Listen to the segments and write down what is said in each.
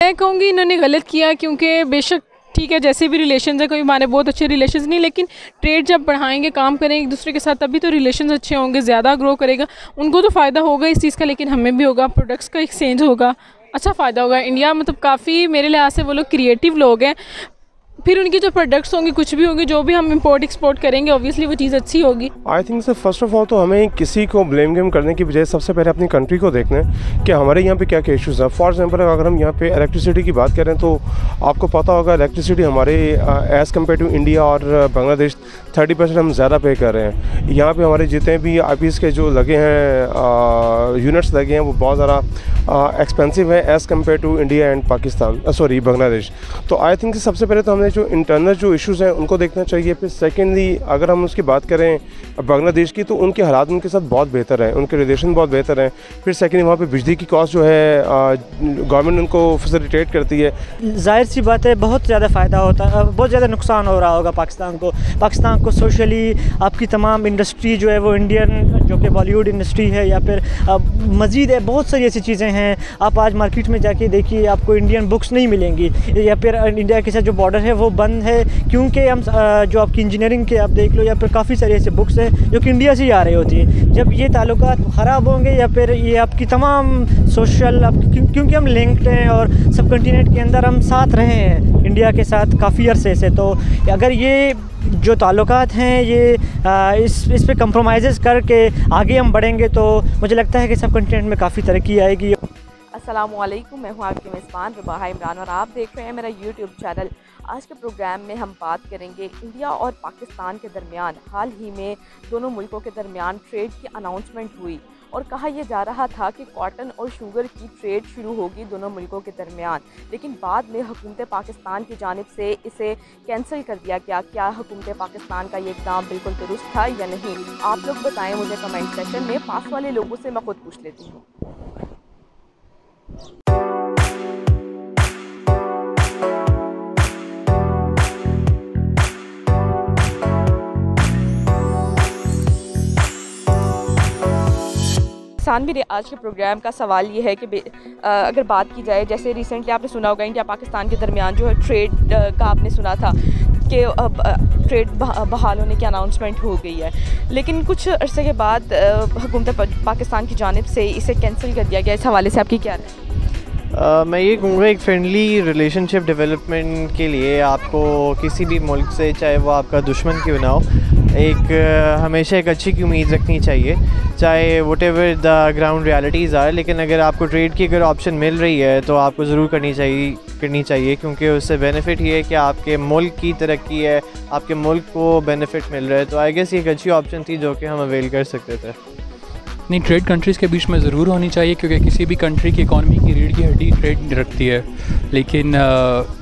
मैं कहूँगी इन्होंने गलत किया, क्योंकि बेशक ठीक है जैसे भी रिलेशंस है, कोई माने बहुत अच्छे रिलेशंस नहीं, लेकिन ट्रेड जब बढ़ाएंगे, काम करेंगे एक दूसरे के साथ, तभी तो रिलेशंस अच्छे होंगे, ज़्यादा ग्रो करेगा। उनको तो फ़ायदा होगा इस चीज़ का, लेकिन हमें भी होगा, प्रोडक्ट्स का एक्सचेंज होगा, अच्छा फ़ायदा होगा। इंडिया मतलब काफ़ी मेरे लिहाज से वो लोग क्रिएटिव लोग हैं, फिर उनकी जो प्रोडक्ट्स होंगे, कुछ भी होंगे, जो भी हम इंपोर्ट एक्सपोर्ट करेंगे, ऑब्वियसली वो चीज़ अच्छी होगी। I think sir first of all तो हमें किसी को ब्लेम गेम करने की बजाय सबसे पहले अपनी कंट्री को देखना है कि हमारे यहाँ पे क्या क्या इश्यूज़ हैं। फॉर एग्जांपल अगर हम यहाँ पे इलेक्ट्रिसिटी की बात करें तो आपको पता होगा इलेक्ट्रिसिटी हमारे एज़ कम्पेयर टू इंडिया और बांग्लादेश 30% हम ज़्यादा पे कर रहे हैं। यहाँ पे हमारे जितने भी IPs के जो लगे हैं यूनिट्स लगे हैं वो बहुत ज़्यादा एक्सपेंसिव है as compare to India and Pakistan Bangladesh. तो आई थिंक सबसे पहले तो हमने जो इंटरनल जो इश्यूज़ हैं उनको देखना चाहिए। फिर सेकेंडली अगर हम उसकी बात करें बांग्लादेश की, तो उनके हालात उनके साथ बहुत बेहतर हैं, उनके रिलेशन बहुत बेहतर हैं। फिर सेकेंडली वहाँ पे बिजली की कॉस्ट जो है गवर्नमेंट उनको फैसिलिटेट करती है। जाहिर सी बात है बहुत ज़्यादा फ़ायदा होता है, बहुत ज़्यादा नुकसान हो रहा होगा पाकिस्तान को सोशली। आपकी तमाम इंडस्ट्री जो है वो इंडियन जो कि बॉलीवुड इंडस्ट्री है, या फिर मज़ीद है बहुत सारी ऐसी चीज़ें हैं। आप आज मार्केट में जाके देखिए आपको इंडियन बुक्स नहीं मिलेंगी, या फिर इंडिया के साथ जो बॉर्डर है वो बंद है, क्योंकि हम जो आपकी इंजीनियरिंग के आप देख लो, या फिर काफ़ी सारी ऐसे बुक्स हैं जो कि इंडिया से ही आ रही होती हैं। जब ये ताल्लुकात ख़राब होंगे, या फिर ये आपकी तमाम सोशल क्योंकि हम लिंक्ड हैं और सब कंटिनेंट के अंदर हम साथ रहे हैं इंडिया के साथ काफ़ी अरसे से, तो अगर ये जो ताल्लुकात हैं ये इस पे कंप्रोमाइज़ करके आगे हम बढ़ेंगे तो मुझे लगता है कि सब कंटिनेंट में काफ़ी तरक्की आएगी। अस्सलामुअलैकुम, मैं हूँ आपकी मेज़बान रुबाहा इमरान और आप देख रहे हैं मेरा यूट्यूब चैनल। आज के प्रोग्राम में हम बात करेंगे इंडिया और पाकिस्तान के दरमियान हाल ही में दोनों मुल्कों के दरमियान ट्रेड की अनाउंसमेंट हुई और कहा यह जा रहा था कि कॉटन और शुगर की ट्रेड शुरू होगी दोनों मुल्कों के दरमियान, लेकिन बाद में हुकूमत पाकिस्तान की जानिब से इसे कैंसिल कर दिया गया। क्या हुकूमत पाकिस्तान का ये इक़दाम बिल्कुल दुरुस्त था या नहीं? आप लोग बताएं मुझे कमेंट सेक्शन में। पास वाले लोगों से मैं खुद पूछ लेती हूँ। मेरे आज के प्रोग्राम का सवाल ये है कि अगर बात की जाए, जैसे रिसेंटली आपने सुना होगा इंडिया पाकिस्तान के दरमियान जो है ट्रेड का आपने सुना था कि अब ट्रेड बहाल होने की अनाउंसमेंट हो गई है, लेकिन कुछ अरसे के बाद हुकूमत पाकिस्तान की जानिब से इसे कैंसिल कर दिया गया। इस हवाले से आपकी क्या राय? मैं ये कहूँगा एक फ्रेंडली रिलेशनशिप डेवलपमेंट के लिए आपको किसी भी मुल्क से, चाहे वो आपका दुश्मन क्यों ना हो, हमेशा एक अच्छी की उम्मीद रखनी चाहिए, चाहे whatever the ground realities are. लेकिन अगर आपको ट्रेड की अगर ऑप्शन मिल रही है तो आपको ज़रूर करनी चाहिए क्योंकि उससे बेनिफिट ये है कि आपके मुल्क की तरक्की है, आपके मुल्क को बेनिफिट मिल रहा है। तो आई गेस ये एक अच्छी ऑप्शन थी जो कि हम अवेल कर सकते थे। नहीं, ट्रेड कंट्रीज़ के बीच में ज़रूर होनी चाहिए, क्योंकि किसी भी कंट्री की इकॉनमी की रीढ़ की हड्डी ट्रेड रखती है। लेकिन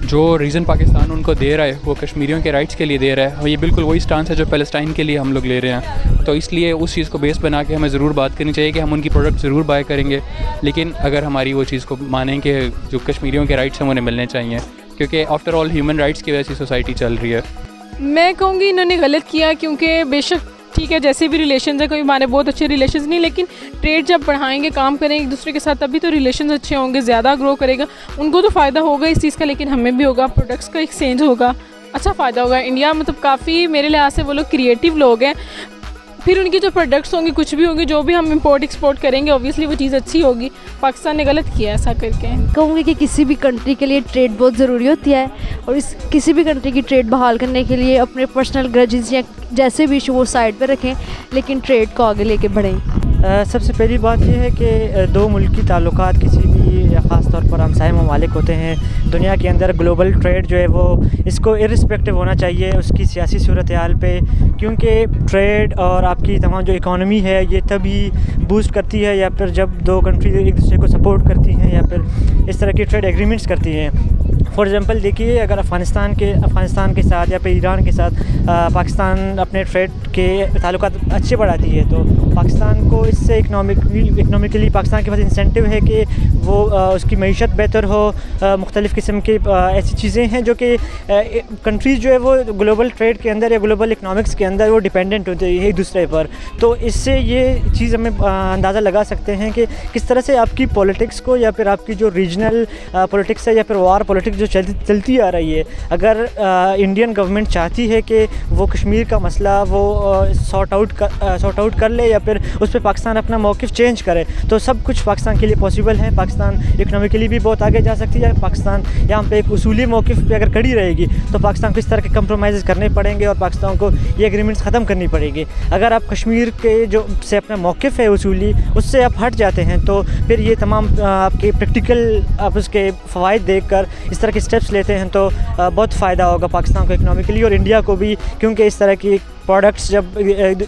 जो रीज़न पाकिस्तान उनको दे रहा है वो कश्मीरियों के राइट्स के लिए दे रहा है, और ये बिल्कुल वही स्टांस है जो पैलेस्टाइन के लिए हम लोग ले रहे हैं। तो इसलिए उस चीज़ को बेस बना के हमें ज़रूर बात करनी चाहिए कि हम उनकी प्रोडक्ट ज़रूर बाय करेंगे, लेकिन अगर हमारी वो चीज़ को मानें कि जो कश्मीरियों के राइट्स हैं उन्हें मिलने चाहिए, क्योंकि आफ्टर ऑल ह्यूमन राइट्स की वजह से सोसाइटी चल रही है। मैं कहूँगी इन्होंने गलत किया, क्योंकि बेशक ठीक है जैसे भी रिलेशंस है, कोई माने बहुत अच्छे रिलेशंस नहीं, लेकिन ट्रेड जब बढ़ाएंगे, काम करेंगे एक दूसरे के साथ, तभी तो रिलेशंस अच्छे होंगे, ज़्यादा ग्रो करेगा। उनको तो फ़ायदा होगा इस चीज़ का, लेकिन हमें भी होगा, प्रोडक्ट्स का एक्सचेंज होगा, अच्छा फ़ायदा होगा। इंडिया मतलब काफ़ी मेरे लिहाज से वो लोग क्रिएटिव लोग हैं, फिर उनकी जो प्रोडक्ट्स होंगे, कुछ भी होंगे, जो भी हम इंपोर्ट एक्सपोर्ट करेंगे, ऑब्वियसली वो चीज़ अच्छी होगी। पाकिस्तान ने गलत किया ऐसा करके। कहूँगी कि किसी भी कंट्री के लिए ट्रेड बहुत ज़रूरी होती है, और किसी भी कंट्री की ट्रेड बहाल करने के लिए अपने पर्सनल ग्रजेस या जैसे भी इशू वो साइड पर रखें, लेकिन ट्रेड को आगे लेके बढ़ें। सबसे पहली बात यह है कि दो मुल्क की ताल्लुकात किसी भी ख़ास तौर पर हमसाय ममालिक होते हैं दुनिया के अंदर, ग्लोबल ट्रेड जो है वो इसको इर्रिस्पेक्टिव होना चाहिए उसकी सियासी सूरत हाल पे, क्योंकि ट्रेड और आपकी तमाम जो इकॉनमी है ये तभी बूस्ट करती है या फिर जब दो कंट्री एक दूसरे को सपोर्ट करती हैं या फिर इस तरह की ट्रेड एग्रीमेंट्स करती हैं। फॉर एग्ज़ाम्पल देखिए, अगर अफ़गानिस्तान के साथ या फिर ईरान के साथ पाकिस्तान अपने ट्रेड के ताल्लुकात अच्छे बढ़ाती है, तो पाकिस्तान को इससे इकनॉमिकली पाकिस्तान के पास इंसेंटिव है कि वो उसकी मईशत बेहतर हो, मुख्तलिफ़ किस्म की ऐसी चीज़ें हैं जो कि कंट्रीज़ जो है वो ग्लोबल ट्रेड के अंदर या ग्लोबल इकनॉमिक्स के अंदर वो डिपेंडेंट होती है एक दूसरे पर। तो इससे ये चीज़ हमें अंदाज़ा लगा सकते हैं कि किस तरह से आपकी पॉलिटिक्स को या फिर आपकी जो रीजनल पॉलिटिक्स है या फिर वार पॉलिटिक्स जो चलती आ रही है, अगर इंडियन गवर्नमेंट चाहती है कि वो कश्मीर का मसला वो सॉर्ट आउट कर ले या फिर उस पर पाकिस्तान अपना मौक़िफ़ चेंज करे, तो सब कुछ पाकिस्तान के लिए पॉसिबल है। पाकिस्तान इकनॉमिकली भी बहुत आगे जा सकती है। पाकिस्तान यहाँ पे एक उसूली मौक़िफ़ पे अगर खड़ी रहेगी तो पाकिस्तान को इस तरह के कंप्रोमाइज़ करने पड़ेंगे और पाकिस्तान को ये एग्रीमेंट्स ख़त्म करनी पड़ेगी। अगर आप कश्मीर के जो से अपना मौक़िफ़ है उसूली, उससे आप हट जाते हैं तो फिर ये तमाम आपके प्रैक्टिकल आप उसके फ़वाइद देख कर इस तरह के स्टेप्स लेते हैं तो बहुत फ़ायदा होगा पाकिस्तान को इकनॉमिकली और इंडिया को भी, क्योंकि इस तरह की प्रोडक्ट्स जब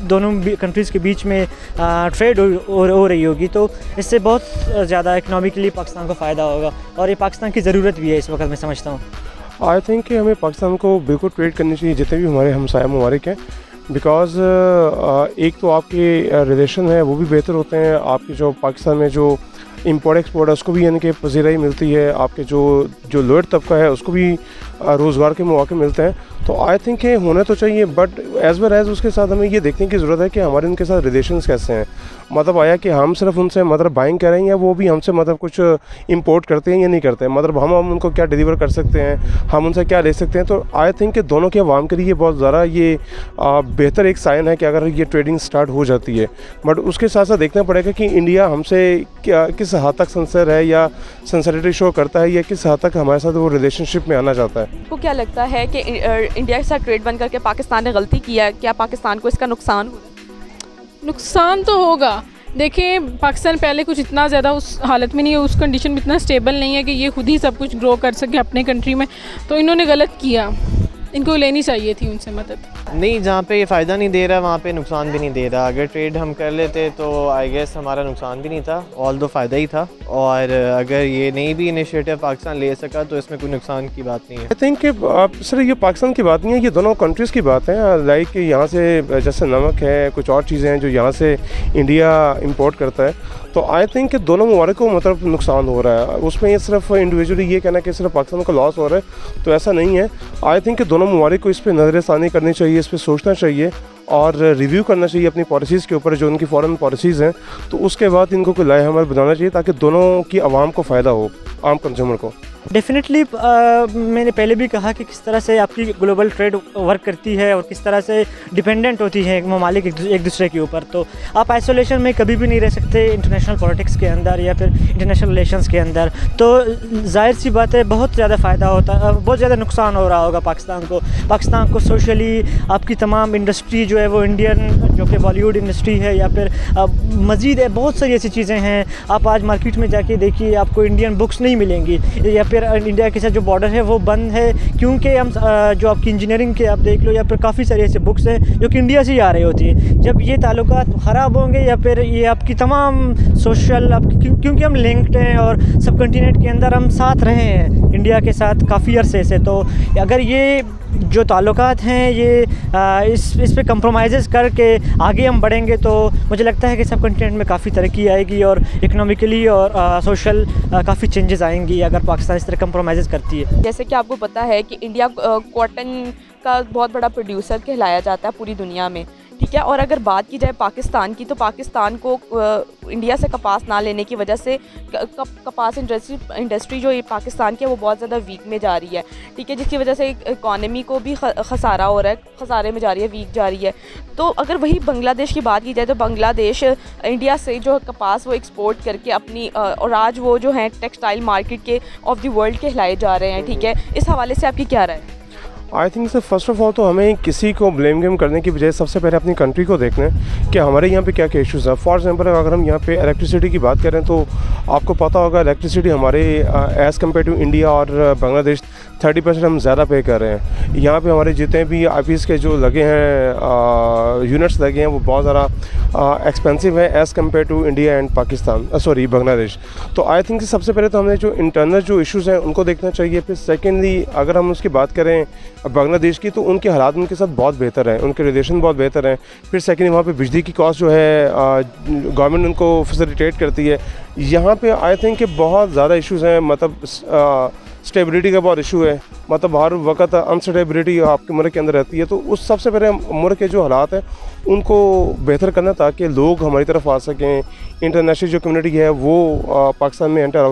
दोनों कंट्रीज़ के बीच में ट्रेड हो रही होगी तो इससे बहुत ज़्यादा इकनॉमिकली पाकिस्तान को फ़ायदा होगा और ये पाकिस्तान की ज़रूरत भी है इस वक्त मैं समझता हूँ। आई थिंक कि हमें पाकिस्तान को बिल्कुल ट्रेड करनी चाहिए जितने भी हमारे हमसाया ममालिक हैं, बिकॉज़ एक तो आपके रिलेशन है वो भी बेहतर होते हैं, आपके जो पाकिस्तान में जो इंपोर्ट एक्सपोर्ट है उसको भी यानी कि पजीराई मिलती है, आपके जो लोअर तबका है उसको भी रोज़गार के मौके मिलते हैं। तो आई थिंक कि होना तो चाहिए, बट एज़ वेल एज़ उसके साथ हमें ये देखने की ज़रूरत है कि हमारे उनके साथ रिलेशंस कैसे हैं। मतलब आया कि हम सिर्फ उनसे मतलब बाइंग कर रहे हैं या वो भी हमसे मतलब कुछ इंपोर्ट करते हैं या नहीं करते हैं, मतलब हम उनको क्या डिलीवर कर सकते हैं, हम उनसे क्या ले सकते हैं। तो आई थिंक कि दोनों के अवाम के लिए बहुत ज़्यादा ये बेहतर एक साइन है कि अगर ये ट्रेडिंग स्टार्ट हो जाती है। बट उसके साथ साथ देखना पड़ेगा कि इंडिया हमसे किस हद तक सिंसियर है या सिंसियरिटी शो करता है या किस हद तक हमारे साथ वो रिलेशनशिप में आना चाहता है। आपको क्या लगता है कि इंडिया के साथ ट्रेड बंद करके पाकिस्तान ने गलती किया? क्या पाकिस्तान को इसका नुकसान हो? नुकसान तो होगा। देखिए पाकिस्तान पहले कुछ इतना ज़्यादा उस हालत में नहीं है, उस कंडीशन में इतना स्टेबल नहीं है कि ये खुद ही सब कुछ ग्रो कर सके अपने कंट्री में, तो इन्होंने गलत किया, इनको लेनी चाहिए थी उनसे मदद। नहीं, जहाँ पे ये फ़ायदा नहीं दे रहा वहाँ पे नुकसान भी नहीं दे रहा। अगर ट्रेड हम कर लेते तो आई गेस हमारा नुकसान भी नहीं था, ऑल दो फ़ायदा ही था। और अगर ये नहीं भी इनिशिएटिव पाकिस्तान ले सका तो इसमें कोई नुकसान की बात नहीं है। आई थिंक कि सर ये पाकिस्तान की बात नहीं है, ये दोनों कंट्रीज़ की बात है। लाइक यहाँ से जैसे नमक है, कुछ और चीज़ें हैं जो यहाँ से इंडिया इंपोर्ट करता है, तो आई थिंक कि दोनों ममालिक को मतलब नुकसान हो रहा है। उसमें ये सिर्फ इंडिविजुअली ये कहना कि सिर्फ पाकिस्तान को लॉस हो रहा है तो ऐसा नहीं है। आई थिंक कि दोनों ममालिक को इस पर नज़रसानी करनी चाहिए, इस पर सोचना चाहिए और रिव्यू करना चाहिए अपनी पॉलिसीज़ के ऊपर, जो उनकी फॉरेन पॉलिसीज़ हैं, तो उसके बाद इनको कोई लाए हमारे बनाना चाहिए ताकि दोनों की आवाम को फ़ायदा हो, आम कंज्यूमर को। डेफिनेटली मैंने पहले भी कहा कि किस तरह से आपकी ग्लोबल ट्रेड वर्क करती है और किस तरह से डिपेंडेंट होती है ममालिक एक दूसरे के ऊपर। तो आप आइसोलेशन में कभी भी नहीं रह सकते इंटरनेशनल पॉलिटिक्स के अंदर या फिर इंटरनेशनल रिलेशंस के अंदर। तो जाहिर सी बात है बहुत ज़्यादा फ़ायदा होता है, बहुत ज़्यादा नुकसान हो रहा होगा पाकिस्तान को सोशली। आपकी तमाम इंडस्ट्री जो है वो इंडियन जो कि बॉलीवुड इंडस्ट्री है या फिर मज़ीद है, बहुत सारी ऐसी चीज़ें हैं। आप आज मार्केट में जाके देखिए आपको इंडियन बुक्स नहीं मिलेंगी या फिर इंडिया के साथ जो बॉर्डर है वो बंद है, क्योंकि हम जो आपकी इंजीनियरिंग के आप देख लो या फिर काफ़ी सारी ऐसे बुक्स हैं जो कि इंडिया से ही आ रही होती हैं। जब ये ताल्लुकात ख़राब होंगे या फिर ये आपकी तमाम सोशल क्योंकि हम लिंक्ड हैं और सब कंटिनेंट के अंदर हम साथ रहे हैं इंडिया के साथ काफ़ी अरसे से, तो अगर ये जो ताल्लुकात हैं ये इस पे कंप्रोमाइज़ करके आगे हम बढ़ेंगे तो मुझे लगता है कि सब कंटिनेंट में काफ़ी तरक्की आएगी और इकनॉमिकली और सोशल काफ़ी चेंजेस आएंगी अगर पाकिस्तान इस तरह कंप्रोमाइज़ करती है। जैसे कि आपको पता है कि इंडिया कॉटन का बहुत बड़ा प्रोड्यूसर कहलाया जाता है पूरी दुनिया में, ठीक है। और अगर बात की जाए पाकिस्तान की, तो पाकिस्तान को इंडिया से कपास ना लेने की वजह से कपास इंडस्ट्री जो पाकिस्तान की है वो बहुत ज़्यादा वीक में जा रही है, ठीक है, जिसकी वजह से इकॉनमी को भी खसारा हो रहा है, खसारे में जा रही है, वीक जा रही है। तो अगर वही बांग्लादेश की बात की जाए तो बांग्लादेश इंडिया से जो कपास वो एक्सपोर्ट करके अपनी और आज वो जो है टेक्सटाइल मार्केट के ऑफ द वर्ल्ड कहलाए जा रहे हैं, ठीक है। इस हवाले से आपकी क्या राय है? I think sir first of all तो हमें किसी को ब्लेम गेम करने की बजाय सबसे पहले अपनी कंट्री को देखना है कि हमारे यहाँ पे क्या क्या इश्यूज़ हैं। फॉर एग्जांपल अगर हम यहाँ पे इलेक्ट्रिसिटी की बात करें तो आपको पता होगा इलेक्ट्रिसिटी हमारे एज़ कम्पेयर टू इंडिया और बांग्लादेश 30% हम ज़्यादा पे कर रहे हैं। यहाँ पे हमारे जितने भी IPs के जो लगे हैं यूनिट्स लगे हैं वो बहुत ज़्यादा एक्सपेंसिव है as compare to India and Pakistan, sorry Bangladesh. तो आई थिंक सबसे पहले तो हमने जो इंटरनल जो इश्यूज़ हैं उनको देखना चाहिए। फिर सेकेंडली अगर हम उसकी बात करें बांग्लादेश की, तो उनके हालात उनके साथ बहुत बेहतर हैं, उनके रिलेशन बहुत बेहतर हैं। फिर सेकेंडली वहाँ पे बिजली की कॉस्ट जो है गवर्नमेंट उनको फैसिलिटेट करती है। यहाँ पे आई थिंक कि बहुत ज़्यादा इश्यूज़ हैं, मतलब स्टेबिलिटी का बहुत इशू है, मतलब हर वक्त अनस्टेबिलिटी आपके मुल्क के अंदर रहती है। तो उस सबसे पहले मुल्क के जो हालात हैं उनको बेहतर करना ताकि लोग हमारी तरफ आ सकें, इंटरनेशनल जो कम्युनिटी है वो पाकिस्तान में एंटर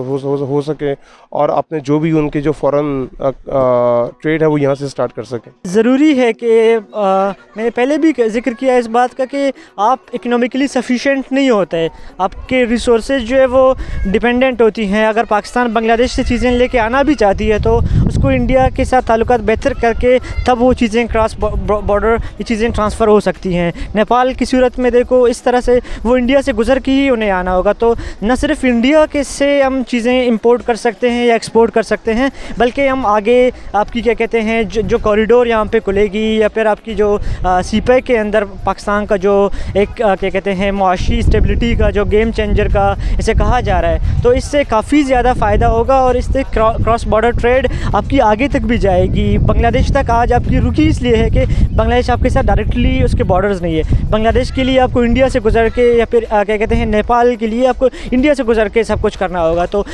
हो सके और अपने जो भी उनके जो फॉरेन ट्रेड है वो यहाँ से स्टार्ट कर सकें। ज़रूरी है कि मैंने पहले भी जिक्र किया इस बात का कि आप इकोनॉमिकली सफिशेंट नहीं होते, आपके रिसोर्सेज जो है वो डिपेंडेंट होती हैं। अगर पाकिस्तान बांग्लादेश से चीज़ें लेके आना भी चाहती है तो उसको इंडिया के साथ ताल्लुकात बेहतर करके तब वो चीज़ें क्रॉस बॉर्डर ये चीज़ें ट्रांसफ़र हो सकती हैं। नेपाल की सूरत में देखो इस तरह से वो इंडिया से गुजर के ही उन्हें आना होगा। तो न सिर्फ इंडिया के से हम चीज़ें इंपोर्ट कर सकते हैं या एक्सपोर्ट कर सकते हैं, बल्कि हम आगे आपकी क्या कहते हैं जो कॉरिडोर यहाँ पे खुलेगी या फिर आपकी जो सीपैक के अंदर पाकिस्तान का जो एक क्या कहते हैं मुआशी स्टेबिलिटी का जो गेम चेंजर का इसे कहा जा रहा है, तो इससे काफ़ी ज़्यादा फ़ायदा होगा और इससे क्रॉस बॉर्डर ट्रेड आपकी आगे तक भी जाएगी। बांग्लादेश तक आज आपकी रुकी इसलिए है कि बांग्लादेश आपके साथ डायरेक्टली उसके बॉर्डर्स नहीं है। बांग्लादेश के लिए आपको इंडिया से गुजर के या फिर क्या कहते हैं नेपाल के लिए आपको इंडिया से गुजर के सब कुछ करना होगा। तो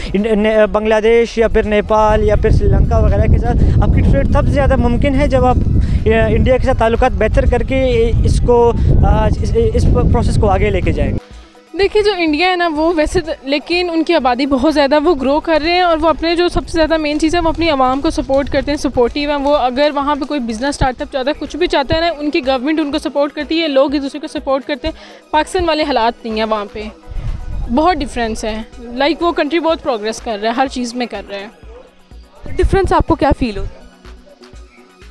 बांग्लादेश या फिर नेपाल या फिर श्रीलंका वगैरह के साथ आपकी ट्रेड तब ज़्यादा मुमकिन है जब आप इंडिया के साथ ताल्लुकात बेहतर करके इसको इस प्रोसेस को आगे लेके जाएंगे। देखिए जो इंडिया है ना वो वैसे लेकिन उनकी आबादी बहुत ज़्यादा, वो ग्रो कर रहे हैं और वो अपने जो सबसे ज़्यादा मेन चीज़ है वो अपनी आवाम को सपोर्ट करते हैं, सपोर्टिव हैं वो। अगर वहाँ पे कोई बिज़नेस स्टार्टअप चाहता है, कुछ भी चाहता है ना, उनकी गवर्नमेंट उनको सपोर्ट करती है, लोग एक दूसरे को सपोर्ट करते हैं। पाकिस्तान वाले हालात नहीं है, वहाँ पे बहुत डिफरेंस है। लाइक वो कंट्री बहुत प्रोग्रेस कर रहा है, हर चीज़ में कर रहा है। डिफरेंस आपको क्या फ़ील होता है?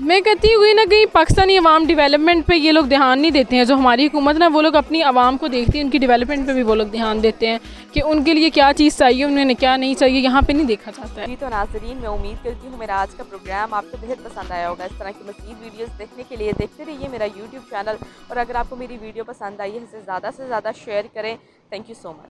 मैं कहती हूँ ना कहीं पाकिस्तानी अवाम डेवलपमेंट पे ये लोग ध्यान नहीं देते हैं। जो हमारी हुकूमत ना वो लोग अपनी आवाम को देखती है, उनकी डेवलपमेंट पे भी वो लोग ध्यान देते हैं कि उनके लिए क्या चीज़ चाहिए, उन्हें क्या नहीं चाहिए, यहाँ पे नहीं देखा जाता है। जी तो नाज़रीन, मैं उम्मीद करती हूँ मेरा आज का प्रोग्राम आपको बेहद पसंद आया होगा। इस तरह की मज़ीद वीडियोज़ देखने के लिए देखते रहिए मेरा YouTube चैनल, और अगर आपको मेरी वीडियो पसंद आई है इसे ज़्यादा से ज़्यादा शेयर करें। Thank you so much.